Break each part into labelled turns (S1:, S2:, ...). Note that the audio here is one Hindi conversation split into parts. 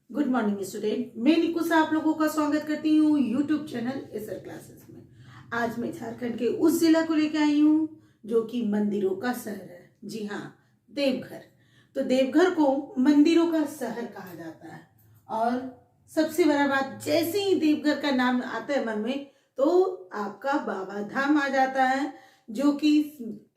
S1: Good morning student. मैं निकुष आप लोगों का स्वागत करती हूँ यूट्यूब चैनल एसर क्लासेस में। आज मैं झारखंड के उस जिला को लेकर आई हूँ जो कि मंदिरों का शहर है। जी हाँ, देवघर। तो देवघर को मंदिरों का शहर कहा जाता है। और सबसे बड़ा बात, जैसे ही देवघर का नाम आता है मन में तो आपका बाबा धाम आ जाता है, जो कि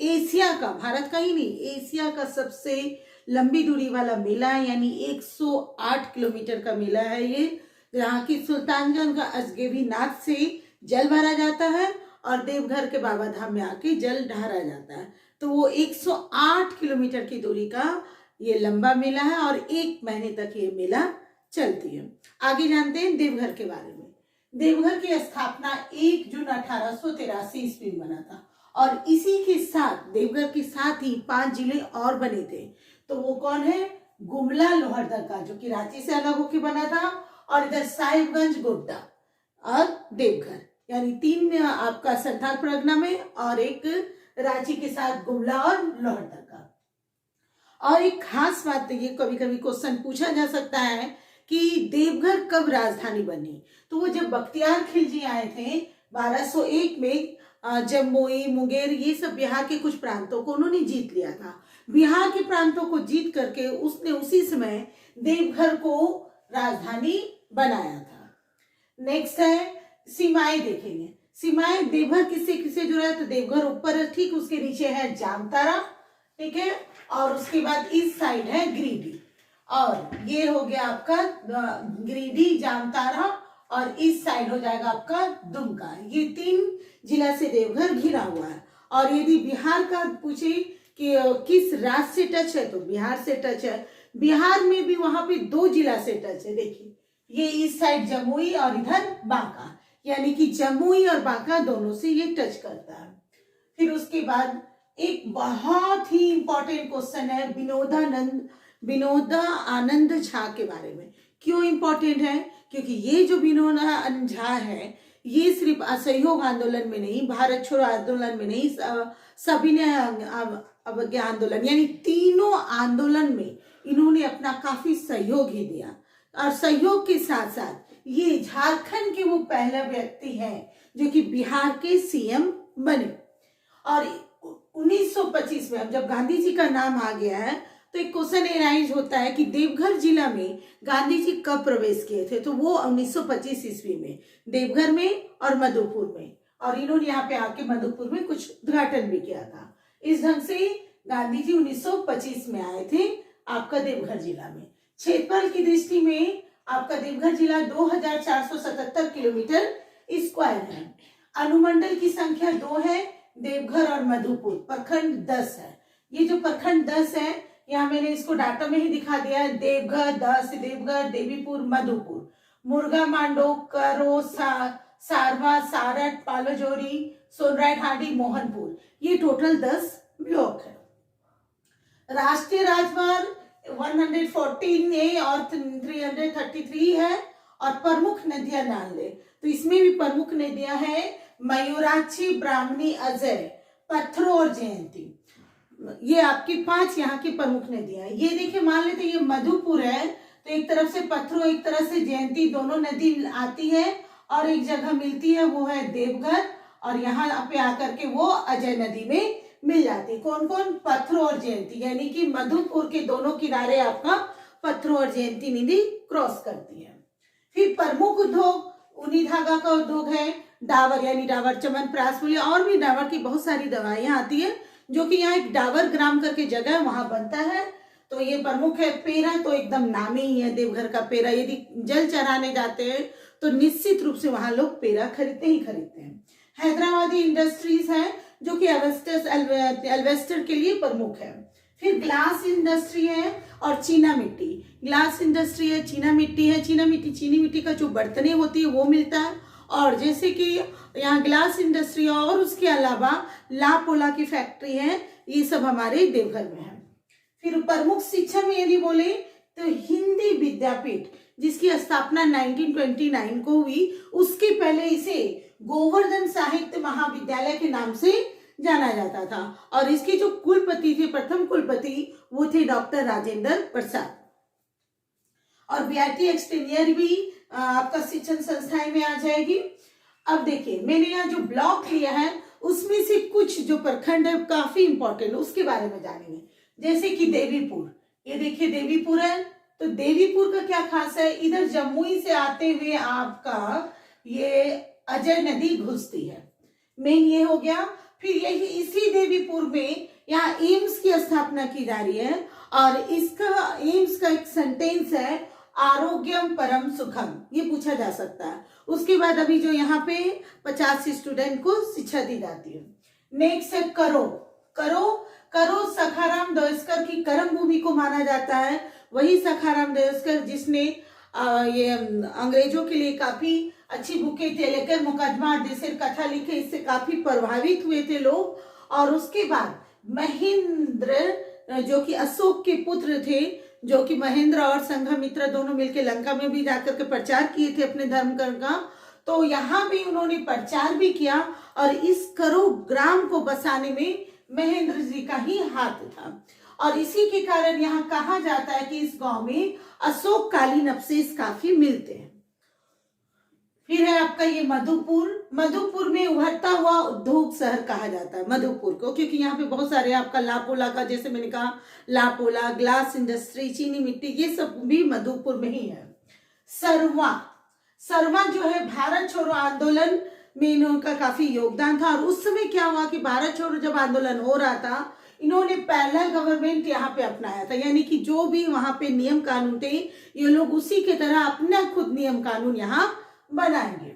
S1: एशिया का, भारत का ही नहीं, एशिया का सबसे लंबी दूरी वाला मेला है। यानी 108 किलोमीटर का मेला है ये, जहाँ की सुल्तानगंज का अजगैबी नाथ से जल भरा जाता है और देवघर के बाबा धाम में आके जल ढारा जाता है। तो वो 108 किलोमीटर की दूरी का ये लंबा मेला है और 1 महीने तक ये मेला चलती है। आगे जानते हैं देवघर के बारे में। देवघर की स्थापना 1 जून 1883 ईस्वी में बना था और इसी के साथ देवघर के साथ ही 5 जिले और बने थे। तो वो कौन है? गुमला, लोहरदगा, जो कि रांची से अलग होकर बना था, और इधर साहिबगंज, गोड्डा और देवघर, यानी 3 आपका संथाल परगना में और एक रांची के साथ गुमला और लोहरदगा। और एक खास बात, ये कभी कभी क्वेश्चन पूछा जा सकता है कि देवघर कब राजधानी बनी। तो वो जब बख्तियार खिलजी आए थे 1201 में, जमुई, मुंगेर, ये सब बिहार के कुछ प्रांतों को उन्होंने जीत लिया था। बिहार के प्रांतों को जीत करके उसने उसी समय देवघर को राजधानी बनाया था। नेक्स्ट है सीमाएं देखेंगे। सीमाएं देवघर किससे किससे जुड़ा है? तो देवघर ऊपर, ठीक उसके नीचे है जामताड़ा, ठीक है, और उसके बाद इस साइड है गिरिडीह, और ये हो गया आपका गिरिडीह, जामताड़ा, और इस साइड हो जाएगा आपका दुमका। ये 3 जिला से देवघर घिरा हुआ है। और यदि बिहार का पूछे कि किस राज्य से टच है, तो बिहार से टच है। बिहार में भी वहां पे 2 जिला से टच है। देखिए, ये इस साइड जमुई और इधर बांका, यानी कि जमुई और बांका दोनों से ये टच करता है। फिर उसके बाद एक बहुत ही इंपॉर्टेंट क्वेश्चन है विनोदा आनंद झा के बारे में। क्यों इंपॉर्टेंट है? क्योंकि ये जो विनोदा आनंद झा है, ये सिर्फ असहयोग आंदोलन में नहीं, भारत छोड़ो आंदोलन में नहीं, सविनय अवज्ञा आंदोलन, यानी तीनों आंदोलन में इन्होंने अपना काफी सहयोग ही दिया। और सहयोग के साथ साथ ये झारखंड के वो पहला व्यक्ति हैं जो कि बिहार के सीएम बने। और 1925 में, अब जब गांधी जी का नाम आ गया है तो एक क्वेश्चन एराइज होता है कि देवघर जिला में गांधी जी कब प्रवेश किए थे? तो वो 1925 ईस्वी में देवघर में और मधुपुर में, और इन्होंने यहाँ पे आके मधुपुर में कुछ उद्घाटन भी किया था। इस ढंग से गांधी जी 1925 में आए थे आपका देवघर जिला में। क्षेत्रफल की दृष्टि में आपका देवघर जिला 2477 किलोमीटर स्क्वायर है। अनुमंडल की संख्या 2 है, देवघर और मधुपुर। प्रखंड 10 है। ये जो प्रखंड 10 है, यहाँ मैंने इसको डाटा में ही दिखा दिया है। देवघर 10, देवघर, देवीपुर, मधुपुर, मुर्गा मांडो, करो, सारवा, सारट, पालोजोरी, सोनराय ढाडी, मोहनपुर, ये टोटल 10 ब्लॉक है। राष्ट्रीय राजमार्ग 114A और 333 है। और प्रमुख नदियां नाम ले तो इसमें भी प्रमुख नदियां हैं मयूराक्षी, ब्राह्मणी, अजय, पत्थरों और जयंती। ये आपकी 5 यहाँ की प्रमुख नदियां हैं। ये देखिए, मान लेते ये मधुपुर है तो एक तरफ से पत्थरों, एक तरफ से जयंती, दोनों नदी आती है और एक जगह मिलती है, वो है देवघर, और यहाँ पे आकर के वो अजय नदी में मिल जाती है। कौन कौन? पत्थरों और जयंती, यानी कि मधुपुर के दोनों किनारे आपका पत्थरों और जयंती नदी क्रॉस करती है। फिर प्रमुख उद्योग ऊनी धागा का उद्योग है, डाबर, यानी डाबर चमन, प्रासफुली, और भी डाबर की बहुत सारी दवाइयां आती है, जो कि यहाँ एक डाबर ग्राम करके जगह है, वहां बनता है। तो ये प्रमुख है। पेरा तो एकदम नामी ही है देवघर का। पेरा, यदि जल चढ़ाने जाते हैं तो निश्चित रूप से वहां लोग पेरा खरीदते ही खरीदते हैं। हैदराबादी इंडस्ट्रीज है जो कि एल्वेस्टर के लिए प्रमुख है। फिर ग्लास इंडस्ट्री है और चीना मिट्टी। ग्लास इंडस्ट्री है, चीना मिट्टी है। चीना मिट्टी, चीनी मिट्टी का जो बर्तनें होती है वो मिलता है। और जैसे कि यहाँ ग्लास इंडस्ट्री और उसके अलावा लापोला की फैक्ट्री है, ये सब हमारे देवघर में है। फिर प्रमुख शिक्षा में यदि बोले तो हिंदी विद्यापीठ, जिसकी स्थापना 1929 को हुई, उसके पहले इसे गोवर्धन साहित्य महाविद्यालय के नाम से जाना जाता था। और इसके जो कुलपति थे, प्रथम कुलपति, वो थे डॉक्टर राजेंद्र प्रसाद। और बीआरटी एक्सटेनियर भी आपका शिक्षण संस्थाएं में आ जाएगी। अब देखिए मैंने यहाँ जो ब्लॉक लिया है उसमें से कुछ जो प्रखंड है काफी इंपॉर्टेंट है, उसके बारे में जानेंगे। जैसे कि देवीपुर, ये देखिए देवीपुर है, तो देवीपुर का क्या खास है, इधर जमुई से आते हुए आपका ये अजय नदी घुसती है, मेन ये हो गया। फिर यही इसी देवीपुर में यहाँ एम्स की स्थापना की जा रही है और इसका एम्स का एक सेंटेंस है आरोग्यम परम सुखम, ये पूछा जा सकता है। उसके बाद अभी जो यहाँ पे 50 स्टूडेंट को शिक्षा दी जाती है। नेक्स्ट है करो, करो करो सखाराम देवस्कर की कर्म भूमि को माना जाता है। वही सखाराम देवस्कर जिसने ये अंग्रेजों के लिए काफी अच्छी बुकें थे, लेकर मुकदमा देशर कथा लिखे, इससे काफी प्रभावित हुए थे लोग। और उसके बाद महेंद्र जो कि अशोक के पुत्र थे, जो कि महेंद्र और संघमित्रा दोनों मिलकर लंका में भी जाकर के प्रचार किए थे अपने धर्म का, तो यहाँ भी उन्होंने प्रचार भी किया और इस करो ग्राम को बसाने में महेंद्र जी का ही हाथ था। और इसी के कारण यहाँ कहा जाता है कि इस गांव में अशोक कालीन अवशेष काफी मिलते हैं। फिर है आपका ये मधुपुर, मधुपुर में उभरता हुआ उद्योग शहर कहा जाता है मधुपुर को, क्योंकि यहाँ पे बहुत सारे आपका लापोला का, जैसे मैंने कहा लापोला, ग्लास इंडस्ट्री, चीनी मिट्टी, ये सब भी मधुपुर में ही है। सरवा, सरवा जो है भारत छोड़ो आंदोलन में इनका काफी योगदान था। और उस समय क्या हुआ कि भारत छोड़ो जब आंदोलन हो रहा था, इन्होंने पहला गवर्नमेंट यहाँ पे अपनाया था, यानी कि जो भी वहां पे नियम कानून थे ये लोग उसी के तरह अपना खुद नियम कानून यहाँ बनाएंगे।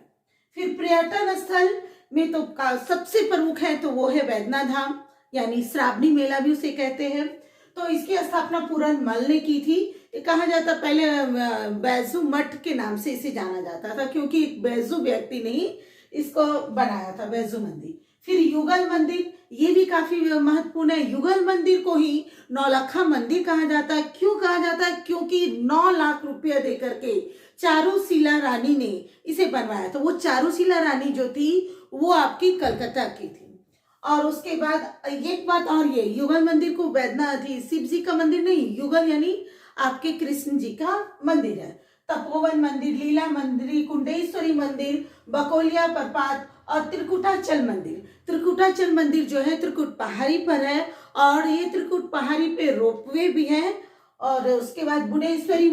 S1: फिर पर्यटन स्थल में तो सबसे प्रमुख है तो वो है वैद्यनाथ धाम, यानी श्रावणी मेला भी उसे कहते हैं। तो इसकी स्थापना पूरन मल ने की थी। कहा जाता पहले बैजू मठ के नाम से इसे जाना जाता था, क्योंकि एक बैजू व्यक्ति ने ही इसको बनाया था, बैजू मंदिर। फिर युगल मंदिर, ये भी काफी महत्वपूर्ण है। युगल मंदिर को ही नौलखा मंदिर कहा जाता है। क्यों कहा जाता है? क्योंकि 9 लाख रुपया देकर के चारूशिला रानी ने इसे बनवाया। तो वो चारूशिला रानी जो थी वो आपकी कलकत्ता की थी। और उसके बाद एक बात और, ये युगल मंदिर को वैद्यनाथ शिव जी का मंदिर नहीं, युगल यानी आपके कृष्ण जी का मंदिर है। तपोवन मंदिर, लीला मंदिर, कुंडेश्वरी मंदिर, बकोलिया प्रपात और त्रिकुटाचल मंदिर। त्रिकुटाचल मंदिर जो है त्रिकुट पहाड़ी पर है और ये त्रिकुट पहाड़ी पे रोपवे भी है। और उसके बाद बुढ़ेश्वरी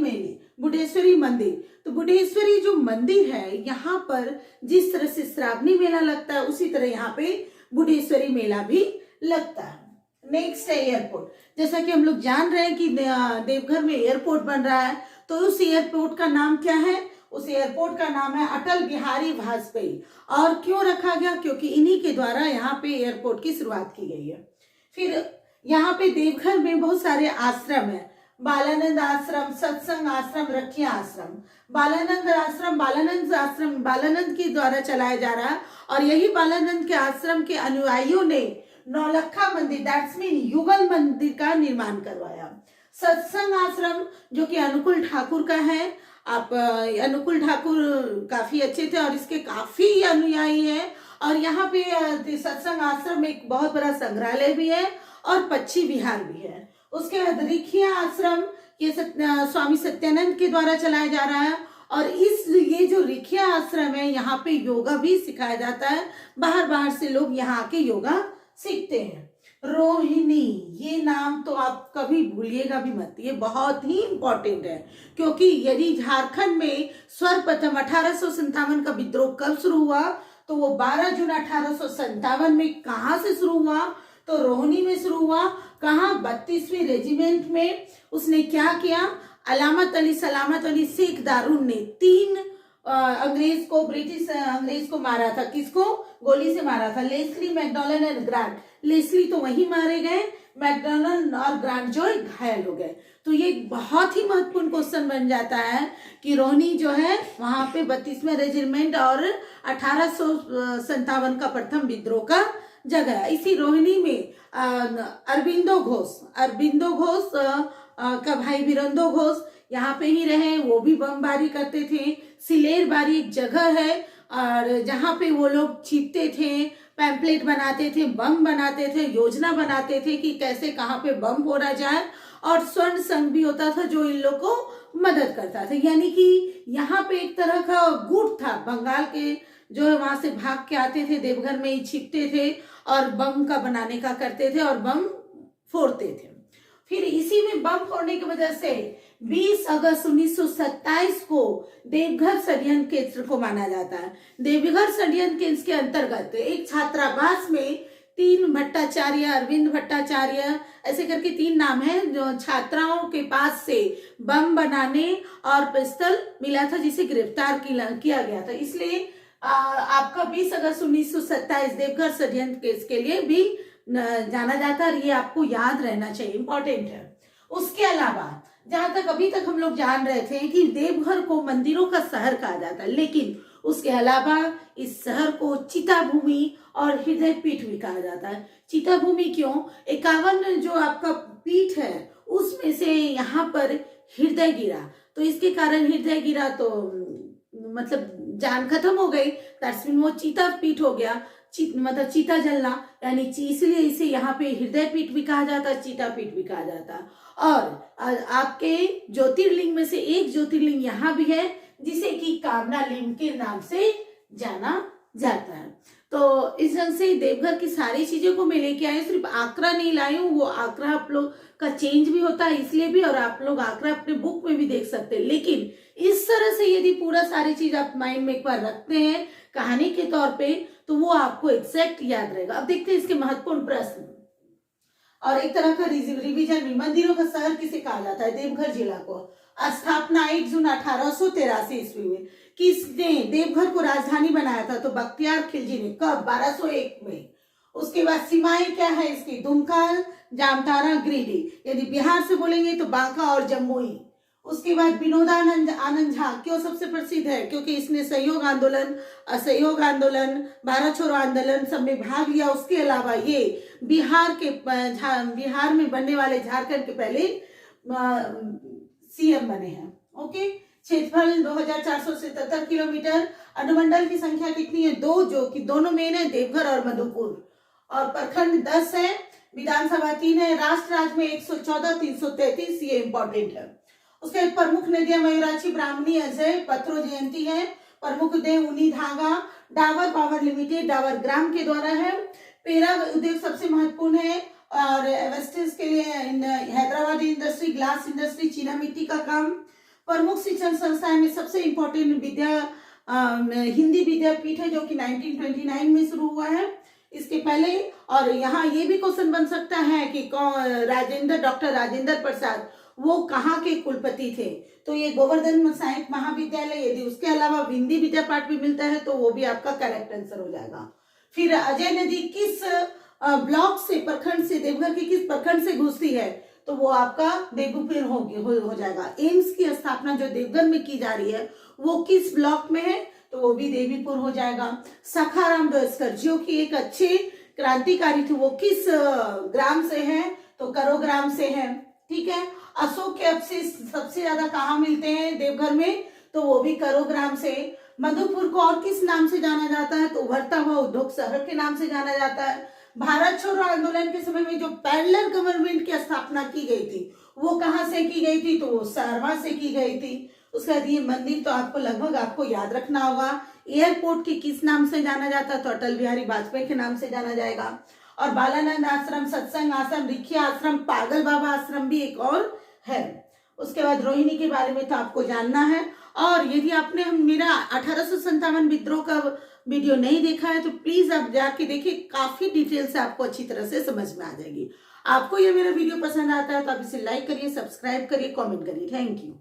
S1: मंदिर, तो बुढ़ेश्वरी जो मंदिर है यहाँ पर जिस तरह से श्रावणी मेला लगता है उसी तरह यहाँ पे बुढ़ेश्वरी मेला भी लगता है। नेक्स्ट है एयरपोर्ट। जैसा कि हम लोग जान रहे हैं कि देवघर में एयरपोर्ट बन रहा है, तो उस एयरपोर्ट का नाम क्या है? उस एयरपोर्ट का नाम है अटल बिहारी वाजपेयी। और क्यों रखा गया? क्योंकि इन्हीं के द्वारा यहाँ पे एयरपोर्ट की शुरुआत की गई है। फिर यहाँ पे देवघर में बहुत सारे आश्रम है, बालानंद आश्रम, सत्संग आश्रम, रखिया आश्रम। बालानंद आश्रम बालानंद के द्वारा चलाया जा रहा है और यही बालानंद के आश्रम के अनुयायियों ने नौलखा मंदिर, दैट्स मीन युगल मंदिर का निर्माण करवाया। सत्संग आश्रम जो कि अनुकूल ठाकुर का है, आप अनुकूल ठाकुर काफी अच्छे थे और इसके काफी अनुयायी हैं। और यहाँ पे सत्संग आश्रम में एक बहुत बड़ा संग्रहालय भी है और पक्षी विहार भी है। उसके बाद रिखिया आश्रम ये स्वामी सत्यानंद के द्वारा चलाया जा रहा है और ये जो रिखिया आश्रम है यहाँ पे योगा भी सिखाया जाता है। बाहर से लोग यहाँ आके योगा सीखते हैं। रोहिणी, ये नाम तो आप कभी भूलिएगा भी मत, ये बहुत ही इंपॉर्टेंट है। क्योंकि यदि झारखंड में सर्वप्रथम 1857 का विद्रोह कब शुरू हुआ, तो वो 12 जून 1857 में कहाँ से शुरू हुआ? तो रोहिणी में शुरू हुआ। कहाँ? 32वीं रेजिमेंट में। उसने क्या किया? अलामत अली सलामत अली शेख दारुन ने 3 ब्रिटिश अंग्रेज को मारा था। किसको? गोली से मारा था। लेस्ली, मैकडॉनल्ड और ग्रांट। लेस्ली तो वहीं मारे गए, मैकडॉनल्ड और ग्रांट जो घायल हो गए। तो ये बहुत ही महत्वपूर्ण क्वेश्चन बन जाता है कि रोहिणी जो है वहां पे 32वां रेजिमेंट और 1857 का प्रथम विद्रोह का जगह है। इसी रोहिणी में अरबिंदो घोष का भाई वीरेंद्र घोष यहाँ पे ही रहे, वो भी बमबारी करते थे। सिलेर बारी एक जगह है और जहाँ पे वो लोग छिपते थे, पैम्पलेट बनाते थे, बम बनाते थे, योजना बनाते थे कि कैसे कहाँ पे बम फोड़ा जाए। और स्वर्ण संघ भी होता था जो इन लोग को मदद करता था। यानी कि यहाँ पे एक तरह का गुट था, बंगाल के जो है वहां से भाग के आते थे, देवघर में ही छिपते थे और बम का बनाने का करते थे और बम फोड़ते थे। फिर इसी में बम फोड़ने की वजह से 20 अगस्त 1927 को देवघर षड्यंत्र केंद्र को माना जाता है। देवघर षड्यंत्र केंद्र के अंतर्गत एक छात्रावास में 3 भट्टाचार्य, अरविंद भट्टाचार्य, ऐसे करके 3 नाम है, जो छात्राओं के पास से बम बनाने और पिस्तौल मिला था, जिसे गिरफ्तार किया गया था। इसलिए आपका 20 अगस्त 1927 देवघर षड्यंत्र केस के लिए भी जाना जाता है। ये आपको याद रहना चाहिए, इंपॉर्टेंट है। उसके अलावा जहां तक अभी तक हम लोग जान रहे थे कि देवघर को मंदिरों का शहर कहा जाता है, लेकिन उसके अलावा इस शहर को चिता भूमि और हृदय पीठ भी कहा जाता है। चिता भूमि क्यों? 51 जो आपका पीठ है उसमें से यहाँ पर हृदय गिरा, तो इसके कारण हृदय गिरा तो मतलब जान खत्म हो गई, वो चीता पीठ हो गया, मतलब चीता जलना, यानी इसलिए इसे यहाँ पे हृदय पीठ भी कहा जाता है, चीता पीठ भी कहा जाता है। और आपके ज्योतिर्लिंग में से एक ज्योतिर्लिंग यहाँ भी है, जिसे कि कामना लिंग के नाम से जाना जाता है। तो इस ढंग से देवघर की सारी चीजों को मैं लेके आई, सिर्फ आगरा नहीं लाई हूँ, वो आगरा आप लोग का चेंज भी होता है इसलिए भी, और आप लोग आगरा अपने बुक में भी देख सकते हैं। लेकिन इस तरह से यदि पूरा सारी चीज आप माइंड में एक बार रखते हैं कहानी के तौर पे, तो वो आपको एग्जैक्ट याद रहेगा। अब देखते हैं इसके महत्वपूर्ण प्रश्न और एक तरह का रिवीजन भी। मंदिरों का शहर किसे कहा जाता है? देवघर जिला को। स्थापना 1 जून 1883 ईस्वी में। किसने देवघर को राजधानी बनाया था? तो बख्तियार खिलजी ने। कब? 1201 में। उसके बाद सीमाएं क्या है इसकी? दुमका, जामताड़ा, गिरिडीह। यदि बिहार से बोलेंगे तो बांका और जमुई। उसके बाद विनोदानंद आनंद झा क्यों सबसे प्रसिद्ध है? क्योंकि इसने सहयोग आंदोलन, असहयोग आंदोलन, भारत छोड़ो आंदोलन सब में भाग लिया। उसके अलावा ये बिहार में बनने वाले झारखंड के पहले सीएम बने हैं। ओके। क्षेत्रफल 2477 किलोमीटर। अनुमंडल की संख्या कितनी है? 2, जो कि दोनों मेन है, देवघर और मधुपुर। और प्रखंड 10 है, विधानसभा 3 है, राष्ट्र राज्य में 114, 333, ये इंपॉर्टेंट है। उसके प्रमुख नदियां मयूराक्षी, ब्राह्मणी, अजय, पत्रो, जयंती है। प्रमुख उद्योग ऊनी धागा, डाबर पावर लिमिटेड, डाबर ग्राम के द्वारा है। पेरा उद्योग सबसे महत्वपूर्ण है, और एवेस्टिस के लिए हैदराबाद इंडस्ट्री, ग्लास इंडस्ट्री, चीना मिट्टी का काम। प्रमुख शिक्षण संस्थाएं में सबसे इंपॉर्टेंट हिंदी विद्यापीठ है, जो कि 1929 में शुरू हुआ है। इसके पहले, और यहाँ ये भी क्वेश्चन बन सकता है कि डॉक्टर राजेंद्र प्रसाद वो कहाँ के कुलपति थे? तो ये गोवर्धन सहायक महाविद्यालय। यदि उसके अलावा हिंदी विद्यापीठ भी मिलता है तो वो भी आपका करेक्ट आंसर हो जाएगा। फिर अजय नदी किस ब्लॉक से, प्रखंड से, देवघर के किस प्रखंड से घुसती है? तो वो आपका देवपुर हो जाएगा। एम्स की स्थापना जो देवघर में की जा रही है वो किस ब्लॉक में है? तो वो भी देवीपुर हो जाएगा। सखाराम डोस्कर जो कि एक अच्छे क्रांतिकारी थे, वो किस ग्राम से है? तो करो ग्राम से है। ठीक है। अशोक के अवशेष सबसे ज्यादा कहाँ मिलते हैं? देवघर में, तो वो भी करो ग्राम से। मधुपुर को और किस नाम से जाना जाता है? तो उभरता हुआ उद्योग शहर के नाम से जाना जाता है। भारत छोड़ो आंदोलन के समय में जो पैरेलल गवर्नमेंट की स्थापना की गई थी वो कहाँ से की गई थी? तो वो सारवा से की गई थी। उसके बाद ये मंदिर तो आपको लगभग आपको याद रखना होगा। एयरपोर्ट के किस नाम से जाना जाता है? तो अटल बिहारी वाजपेयी के नाम से जाना जाएगा। और बालानंद आश्रम, सत्संग आश्रम, रिखिया आश्रम, पागल बाबा आश्रम भी एक और है। उसके बाद रोहिणी के बारे में तो आपको जानना है। और यदि आपने मेरा 1857 विद्रोह का वीडियो नहीं देखा है तो प्लीज आप जाके देखिए, काफी डिटेल से आपको अच्छी तरह से समझ में आ जाएगी। आपको ये मेरा वीडियो पसंद आता है तो आप इसे लाइक करिए, सब्सक्राइब करिए, कमेंट करिए। Thank you.